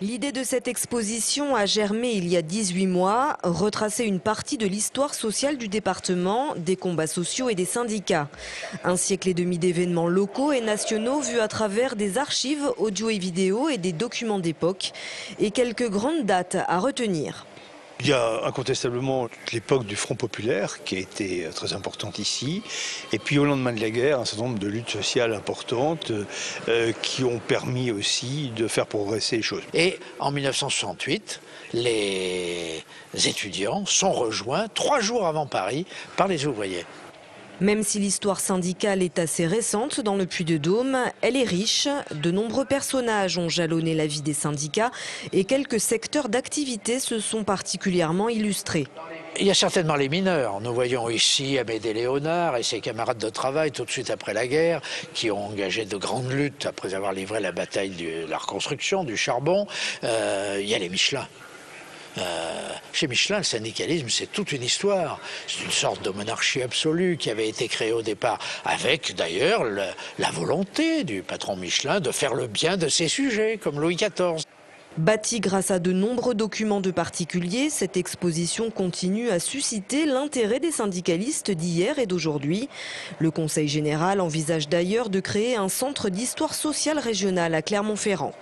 L'idée de cette exposition a germé il y a 18 mois, retracer une partie de l'histoire sociale du département, des combats sociaux et des syndicats. Un siècle et demi d'événements locaux et nationaux vus à travers des archives audio et vidéo et des documents d'époque et quelques grandes dates à retenir. Il y a incontestablement l'époque du Front populaire qui a été très importante ici. Et puis au lendemain de la guerre, un certain nombre de luttes sociales importantes qui ont permis aussi de faire progresser les choses. Et en 1968, les étudiants sont rejoints 3 jours avant Paris par les ouvriers. Même si l'histoire syndicale est assez récente dans le Puy-de-Dôme, elle est riche. De nombreux personnages ont jalonné la vie des syndicats et quelques secteurs d'activité se sont particulièrement illustrés. Il y a certainement les mineurs. Nous voyons ici Amédée Léonard et ses camarades de travail tout de suite après la guerre qui ont engagé de grandes luttes après avoir livré la bataille de la reconstruction, du charbon. Il y a les Michelin. Chez Michelin, le syndicalisme, c'est toute une histoire. C'est une sorte de monarchie absolue qui avait été créée au départ, avec d'ailleurs la volonté du patron Michelin de faire le bien de ses sujets, comme Louis XIV. Bâtie grâce à de nombreux documents de particuliers, cette exposition continue à susciter l'intérêt des syndicalistes d'hier et d'aujourd'hui. Le Conseil général envisage d'ailleurs de créer un centre d'histoire sociale régionale à Clermont-Ferrand.